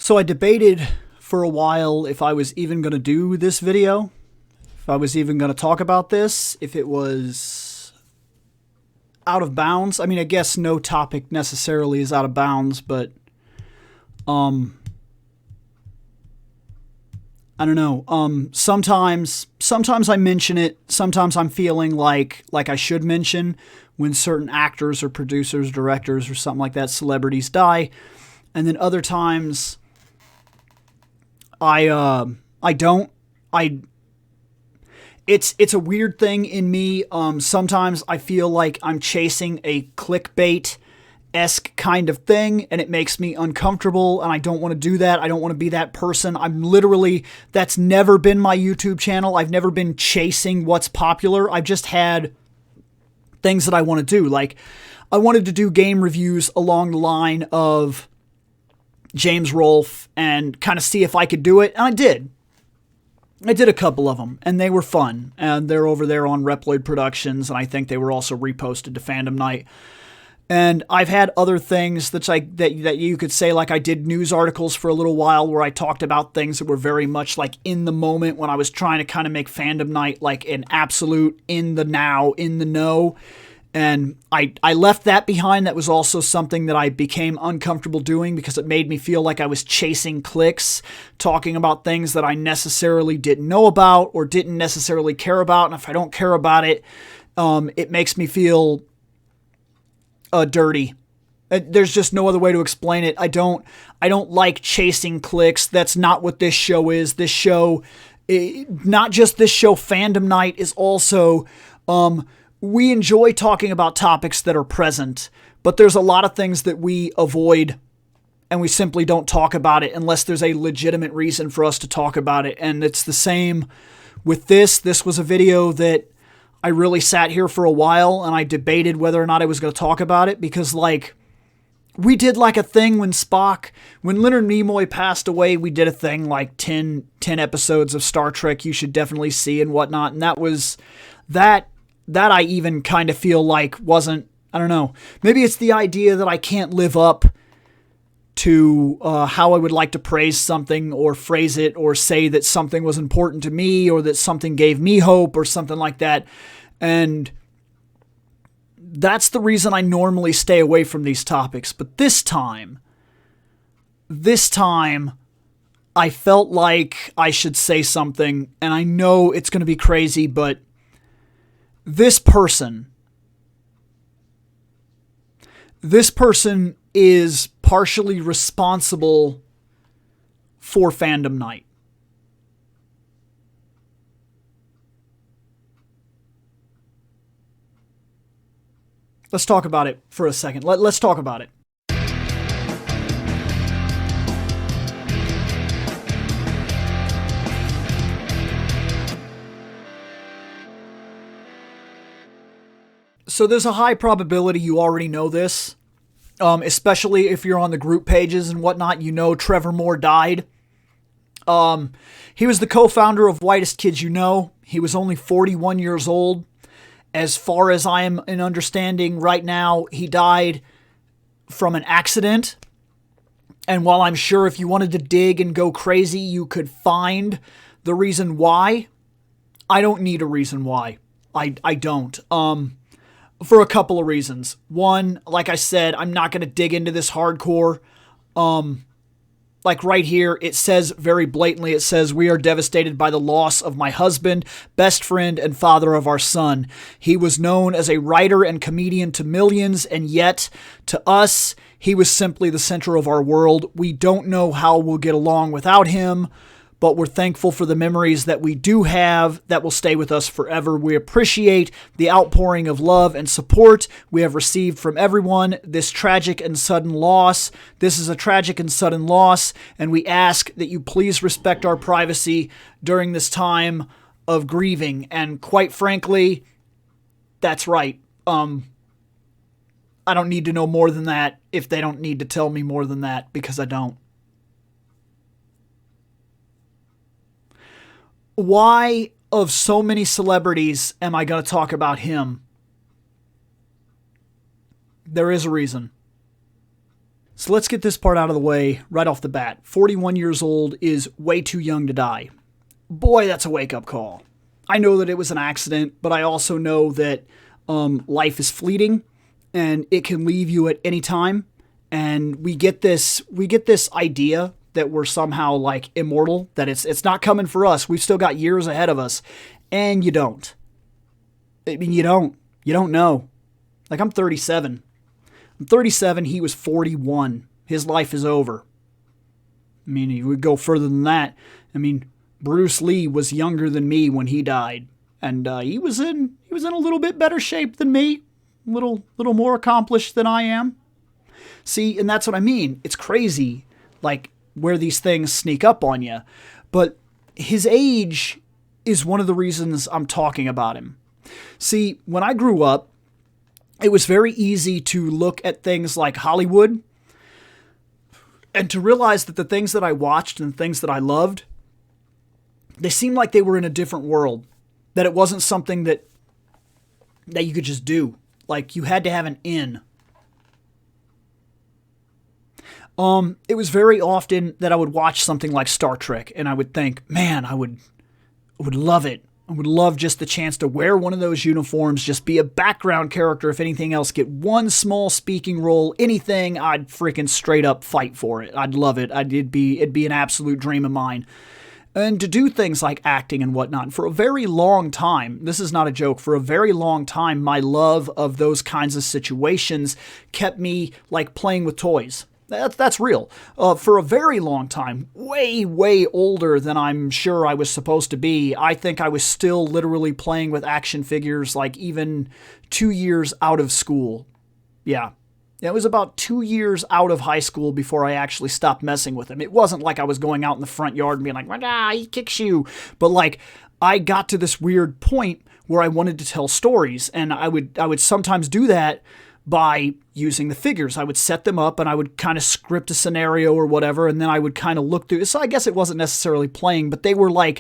So I debated for a while if I was even going to do this video, if I was even going to talk about this, if it was out of bounds. I mean, I guess no topic necessarily is out of bounds, but I don't know. Sometimes I mention it. Sometimes I'm feeling like I should mention when certain actors or producers, directors, or something like that, celebrities die, and then other times I don't. It's a weird thing in me. Sometimes I feel like I'm chasing a clickbait-esque kind of thing, and it makes me uncomfortable, and I don't want to do that. I don't want to be that person. That's never been my YouTube channel. I've never been chasing what's popular. I've just had things that I want to do. Like, I wanted to do game reviews along the line of James Rolfe and kind of see if I could do it, and I did. I did a couple of them, and they were fun, and they're over there on Reploid Productions, and I think they were also reposted to Fandom Night. And I've had other things that you could say, like I did news articles for a little while where I talked about things that were very much like in the moment when I was trying to kind of make Fandom Night like an absolute in the now, in the know. And I left that behind. That was also something that I became uncomfortable doing because it made me feel like I was chasing clicks, talking about things that I necessarily didn't know about or didn't necessarily care about. And if I don't care about it, it makes me feel dirty. There's just no other way to explain it. I don't like chasing clicks. That's not what this show is. This show, not just this show, Fandom Night is also... we enjoy talking about topics that are present, but there's a lot of things that we avoid and we simply don't talk about it unless there's a legitimate reason for us to talk about it. And it's the same with this. This was a video that I really sat here for a while and I debated whether or not I was going to talk about it because, like, we did like a thing when Leonard Nimoy passed away, we did a thing like 10 episodes of Star Trek you should definitely see and whatnot. And that I even kind of feel like wasn't, I don't know, maybe it's the idea that I can't live up to how I would like to praise something or phrase it or say that something was important to me or that something gave me hope or something like that. And that's the reason I normally stay away from these topics. But this time, I felt like I should say something, and I know it's going to be crazy, but This person is partially responsible for Fandom Night. Let's talk about it for a second. Let's talk about it. So there's a high probability you already know this, especially if you're on the group pages and whatnot. You know Trevor Moore died. He was the co-founder of Whitest Kids You Know. He was only 41 years old. As far as I am in understanding right now, he died from an accident. And while I'm sure if you wanted to dig and go crazy, you could find the reason why, I don't need a reason why. I don't. For a couple of reasons. One, like I said, I'm not going to dig into this hardcore. Like right here, it says very blatantly, it says, "We are devastated by the loss of my husband, best friend, and father of our son. He was known as a writer and comedian to millions, and yet, to us, he was simply the center of our world. We don't know how we'll get along without him, but we're thankful for the memories that we do have that will stay with us forever. We appreciate the outpouring of love and support we have received from everyone. This is a tragic and sudden loss, and we ask that you please respect our privacy during this time of grieving." And quite frankly, that's right. I don't need to know more than that if they don't need to tell me more than that, because I don't. Why, of so many celebrities, am I going to talk about him? There is a reason. So let's get this part out of the way right off the bat. 41 years old is way too young to die. Boy, that's a wake-up call. I know that it was an accident, but I also know that life is fleeting and it can leave you at any time. And we get this idea that we're somehow like immortal, that it's not coming for us. We've still got years ahead of us. And you don't. I mean, you don't know. Like, I'm 37. I'm 37. He was 41. His life is over. I mean, you would go further than that. I mean, Bruce Lee was younger than me when he died, and he was in a little bit better shape than me, a little more accomplished than I am. See, and that's what I mean. It's crazy, like, where these things sneak up on you. But his age is one of the reasons I'm talking about him. See, when I grew up, it was very easy to look at things like Hollywood and to realize that the things that I watched and the things that I loved, they seemed like they were in a different world, that it wasn't something that you could just do. Like, you had to have an in. It was very often that I would watch something like Star Trek and I would think, man, I would love it. I would love just the chance to wear one of those uniforms, just be a background character, if anything else, get one small speaking role, anything, I'd freaking straight up fight for it. I'd love it. It'd be an absolute dream of mine. And to do things like acting and whatnot, for a very long time, this is not a joke, for a very long time, my love of those kinds of situations kept me like playing with toys. That's real. For a very long time, way, way older than I'm sure I was supposed to be, I think I was still literally playing with action figures like even 2 years out of school. Yeah. It was about 2 years out of high school before I actually stopped messing with them. It wasn't like I was going out in the front yard and being like, he kicks you. But like, I got to this weird point where I wanted to tell stories, and I would sometimes do that by using the figures. I would set them up and I would kind of script a scenario or whatever, and then I would kind of look through. So I guess it wasn't necessarily playing, but they went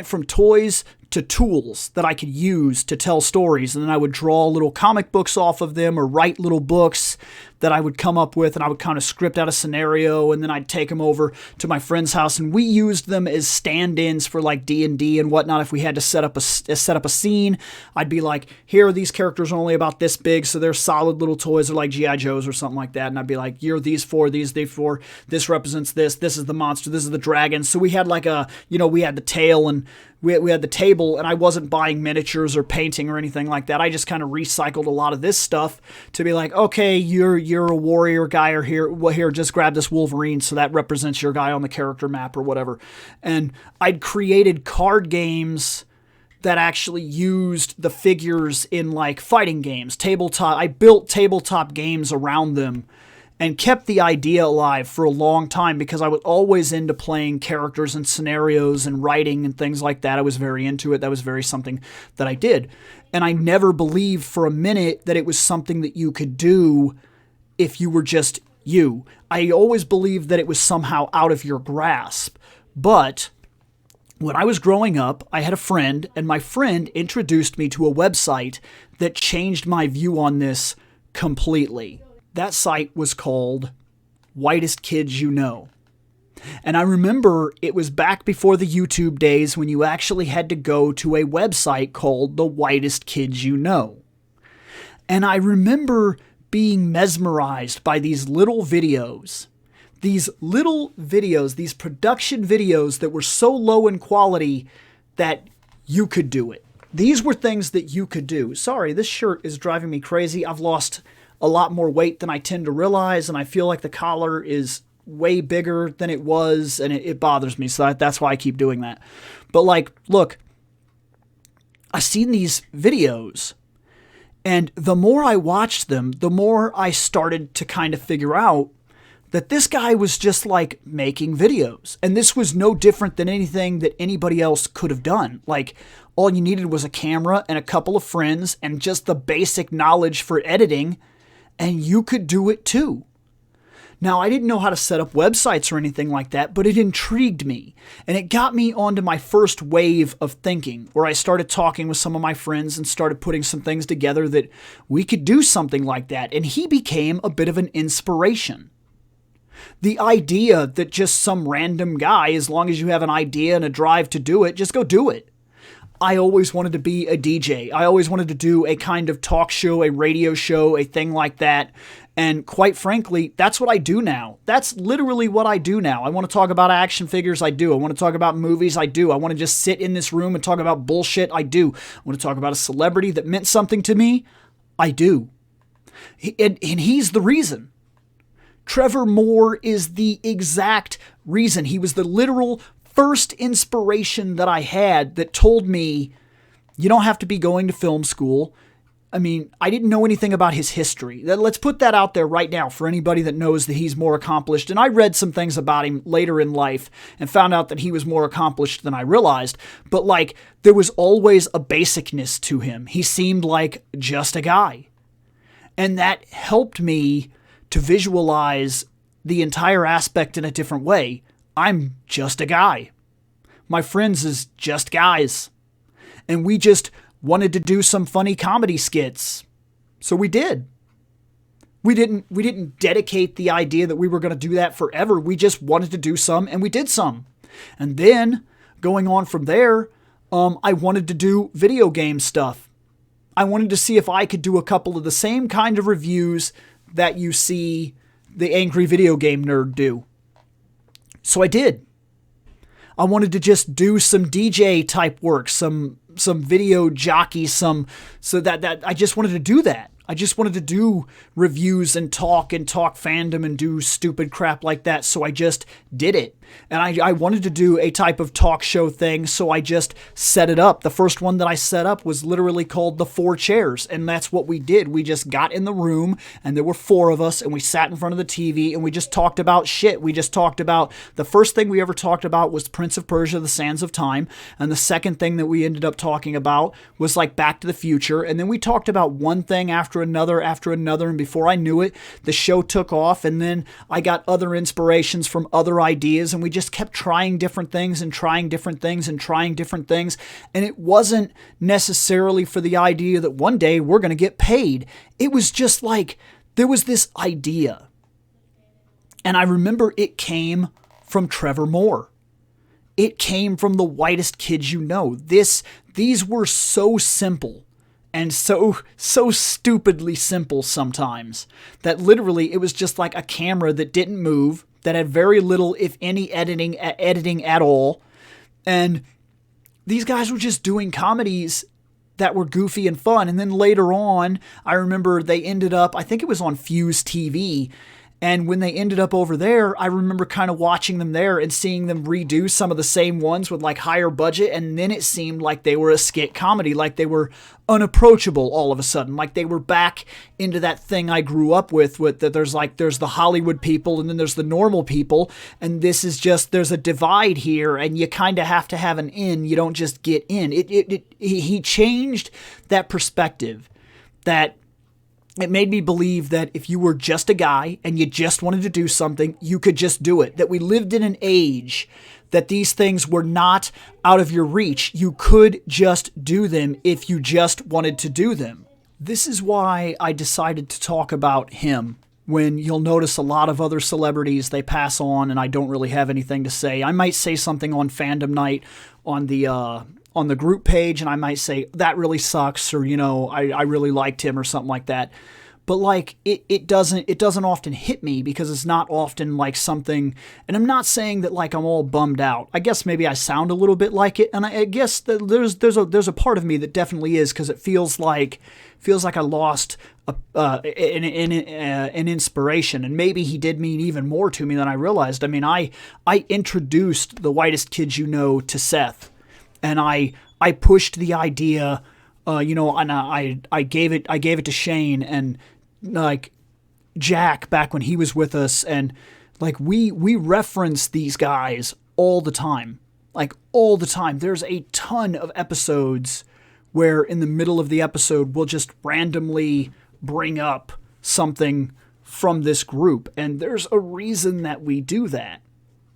from toys to tools that I could use to tell stories. And then I would draw little comic books off of them or write little books that I would come up with, and I would kind of script out a scenario, and then I'd take them over to my friend's house, and we used them as stand-ins for like D&D and whatnot. If we had to set up a scene, I'd be like, here are these characters are only about this big, so they're solid little toys, they're like G.I. Joes or something like that, and I'd be like, you're these four, this represents this is the monster, this is the dragon. So we had like we had the tail and we had the table, and I wasn't buying miniatures or painting or anything like that. I just kind of recycled a lot of this stuff to be like, okay, you're a warrior guy, or here, just grab this Wolverine, so that represents your guy on the character map or whatever. And I'd created card games that actually used the figures in like fighting games, tabletop. I built tabletop games around them and kept the idea alive for a long time because I was always into playing characters and scenarios and writing and things like that. I was very into it. That was very something that I did. And I never believed for a minute that it was something that you could do if you were just you. I always believed that it was somehow out of your grasp. But when I was growing up, I had a friend, and my friend introduced me to a website that changed my view on this completely. That site was called Whitest Kids You Know. And I remember it was back before the YouTube days when you actually had to go to a website called The Whitest Kids You Know. And I remember being mesmerized by these videos, these production videos that were so low in quality that you could do it. These were things that you could do. Sorry, this shirt is driving me crazy. I've lost a lot more weight than I tend to realize, and I feel like the collar is way bigger than it was, and it bothers me, so that's why I keep doing that. But like, look, I've seen these videos, and the more I watched them, the more I started to kind of figure out that this guy was just like making videos, and this was no different than anything that anybody else could have done. Like, all you needed was a camera and a couple of friends and just the basic knowledge for editing, and you could do it too. Now, I didn't know how to set up websites or anything like that, but it intrigued me. And it got me onto my first wave of thinking, where I started talking with some of my friends and started putting some things together that we could do something like that. And he became a bit of an inspiration. The idea that just some random guy, as long as you have an idea and a drive to do it, just go do it. I always wanted to be a DJ. I always wanted to do a kind of talk show, a radio show, a thing like that. And quite frankly, that's what I do now. That's literally what I do now. I want to talk about action figures. I do. I want to talk about movies. I do. I want to just sit in this room and talk about bullshit. I do. I want to talk about a celebrity that meant something to me. I do. And he's the reason. Trevor Moore is the exact reason. He was the literal first inspiration that I had that told me, you don't have to be going to film school. I mean, I didn't know anything about his history. Let's put that out there right now for anybody that knows that he's more accomplished. And I read some things about him later in life and found out that he was more accomplished than I realized. But like, there was always a basicness to him. He seemed like just a guy. And that helped me to visualize the entire aspect in a different way. I'm just a guy. My friends is just guys. And we just wanted to do some funny comedy skits. So we did. We didn't dedicate the idea that we were going to do that forever. We just wanted to do some, and we did some. And then, going on from there, I wanted to do video game stuff. I wanted to see if I could do a couple of the same kind of reviews that you see the angry video game nerd do. So I did. I wanted to just do some DJ type work, some video jockey, so that I just wanted to do that. I just wanted to do reviews and talk fandom and do stupid crap like that. So I just did it. And I wanted to do a type of talk show thing. So I just set it up. The first one that I set up was literally called The Four Chairs. And that's what we did. We just got in the room and there were four of us and we sat in front of the TV and we just talked about shit. We just talked about, the first thing we ever talked about was Prince of Persia, The Sands of Time. And the second thing that we ended up talking about was like Back to the Future. And then we talked about one thing after another. And before I knew it, the show took off. And then I got other inspirations from other ideas. And we just kept trying different things and trying different things and trying different things. And it wasn't necessarily for the idea that one day we're going to get paid. It was just like there was this idea. And I remember it came from Trevor Moore. It came from the whitest kids you know. These were so simple. And so stupidly simple sometimes that literally it was just like a camera that didn't move, that had very little, if any, editing at all. And these guys were just doing comedies that were goofy and fun. And then later on, I remember they ended up, I think it was on Fuse TV. And when they ended up over there, I remember kind of watching them there and seeing them redo some of the same ones with like higher budget. And then it seemed like they were a skit comedy, like they were unapproachable all of a sudden, like they were back into that thing I grew up with that there's the Hollywood people and then there's the normal people. And this is just, there's a divide here and you kind of have to have an in. You don't just get in. He changed that perspective, that it made me believe that if you were just a guy and you just wanted to do something, you could just do it. That we lived in an age that these things were not out of your reach. You could just do them if you just wanted to do them. This is why I decided to talk about him. When you'll notice a lot of other celebrities, they pass on and I don't really have anything to say. I might say something on Fandom Night on the group page, and I might say, that really sucks, or, I really liked him or something like that. But like, it doesn't often hit me because it's not often like something, and I'm not saying that like I'm all bummed out. I guess maybe I sound a little bit like it, and I guess that there's a part of me that definitely is, because it feels like I lost an inspiration, and maybe he did mean even more to me than I realized. I mean, I introduced the whitest kids you know to Seth. And I pushed the idea, and I gave it to Shane and like Jack back when he was with us, and like we reference these guys all the time, like all the time. There's a ton of episodes where in the middle of the episode we'll just randomly bring up something from this group. And there's a reason that we do that.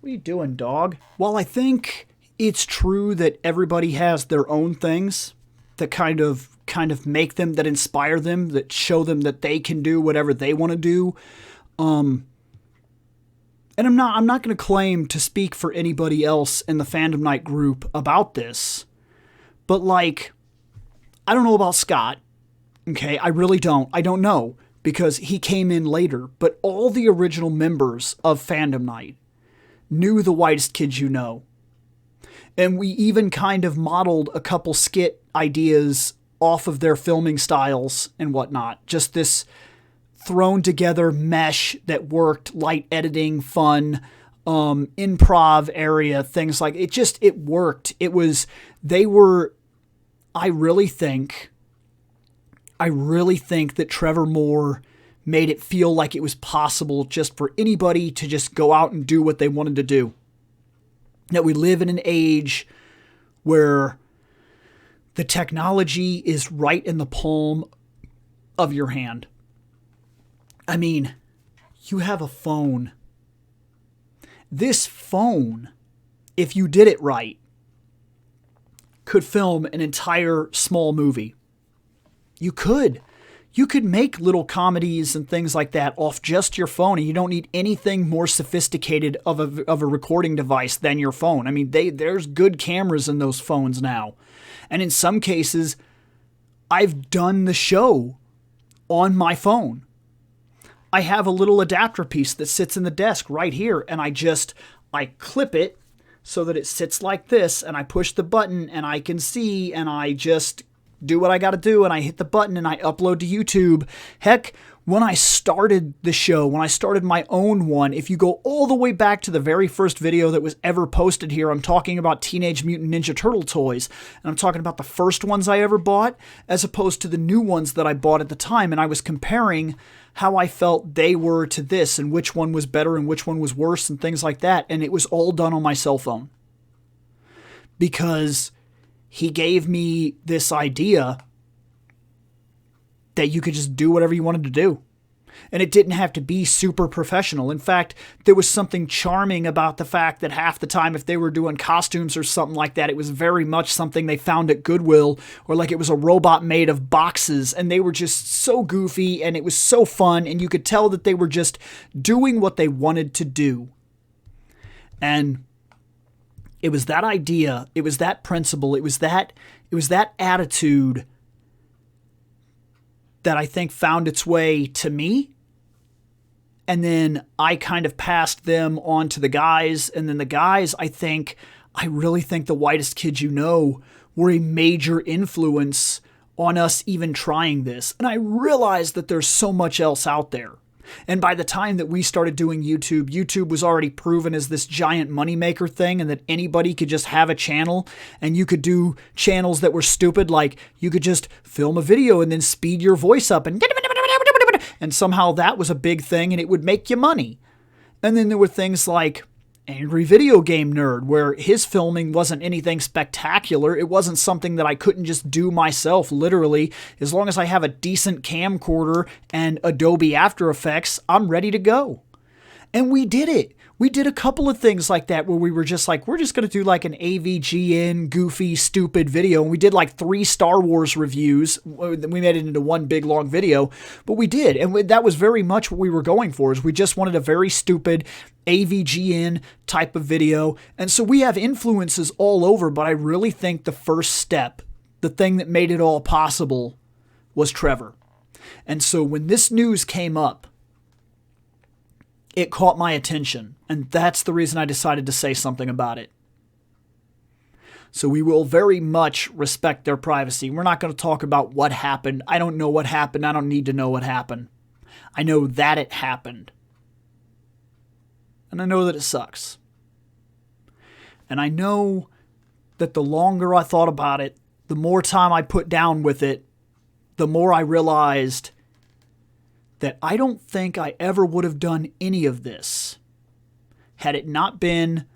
What are you doing, dog? While I think it's true that everybody has their own things that kind of make them, that inspire them, that show them that they can do whatever they want to do. And I'm not going to claim to speak for anybody else in the Fandom Night group about this, but like, I don't know about Scott. Okay, I really don't. I don't know, because he came in later, but all the original members of Fandom Night knew The Whitest Kids You Know. And we even kind of modeled a couple skit ideas off of their filming styles and whatnot. Just this thrown together mesh that worked, light editing, fun, improv area, things like it. It worked. I really think that Trevor Moore made it feel like it was possible just for anybody to just go out and do what they wanted to do. That we live in an age where the technology is right in the palm of your hand. I mean, you have a phone. This phone, if you did it right, could film an entire small movie. You could. You could make little comedies and things like that off just your phone, and you don't need anything more sophisticated of a recording device than your phone. I mean, there's good cameras in those phones now. And in some cases, I've done the show on my phone. I have a little adapter piece that sits in the desk right here, and I clip it so that it sits like this, and I push the button, and I can see, and I just do what I got to do, and I hit the button, and I upload to YouTube. Heck, when I started the show, when I started my own one, if you go all the way back to the very first video that was ever posted here, I'm talking about Teenage Mutant Ninja Turtle toys, and I'm talking about the first ones I ever bought, as opposed to the new ones that I bought at the time, and I was comparing how I felt they were to this, and which one was better and which one was worse, and things like that, and it was all done on my cell phone. Because he gave me this idea that you could just do whatever you wanted to do. And it didn't have to be super professional. In fact, there was something charming about the fact that half the time, if they were doing costumes or something like that, it was very much something they found at Goodwill, or like it was a robot made of boxes, and they were just so goofy, and it was so fun, and you could tell that they were just doing what they wanted to do. And it was that idea, it was that principle, it was that attitude that I think found its way to me. And then I kind of passed them on to the guys. And then the guys, I really think The Whitest Kids You Know were a major influence on us even trying this. And I realized that there's so much else out there. And by the time that we started doing YouTube, YouTube was already proven as this giant moneymaker thing, and that anybody could just have a channel, and you could do channels that were stupid, like you could just film a video and then speed your voice up, and somehow that was a big thing, and it would make you money. And then there were things like Angry Video Game Nerd, where his filming wasn't anything spectacular. It wasn't something that I couldn't just do myself, literally. As long as I have a decent camcorder and Adobe After Effects, I'm ready to go. And we did it. We did a couple of things like that where we were just like, we're just going to do like an AVGN goofy, stupid video. And we did like 3 Star Wars reviews. We made it into one big, long video, but we did. And that was very much what we were going for, is we just wanted a very stupid AVGN type of video. And so we have influences all over, but I really think the first step, the thing that made it all possible, was Trevor. And so when this news came up, it caught my attention, and that's the reason I decided to say something about it. So we will very much respect their privacy. We're not going to talk about what happened. I don't know what happened. I don't need to know what happened. I know that it happened. And I know that it sucks. And I know that the longer I thought about it, the more time I put down with it, the more I realized that I don't think I ever would have done any of this had it not been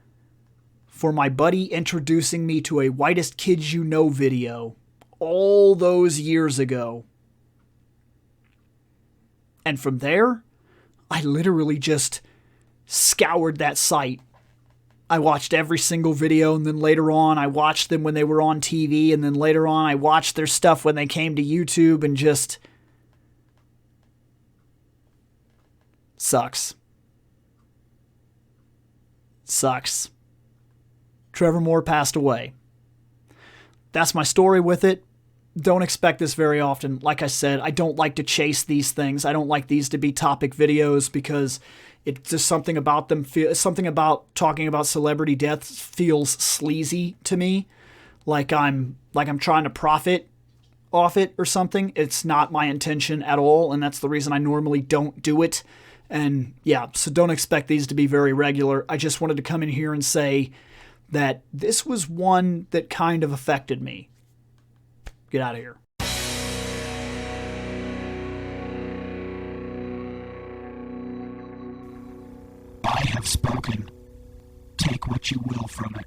for my buddy introducing me to a Whitest Kids You Know video all those years ago. And from there, I literally just scoured that site. I watched every single video, and then later on I watched them when they were on TV, and then later on I watched their stuff when they came to YouTube, and just sucks. Sucks. Trevor Moore passed away. That's my story with it. Don't expect this very often. Like I said, I don't like to chase these things. I don't like these to be topic videos because it's just something about them. Something about talking about celebrity deaths feels sleazy to me. Like I'm trying to profit off it or something. It's not my intention at all, and that's the reason I normally don't do it. And yeah, so don't expect these to be very regular. I just wanted to come in here and say that this was one that kind of affected me. Get out of here. I have spoken. Take what you will from it.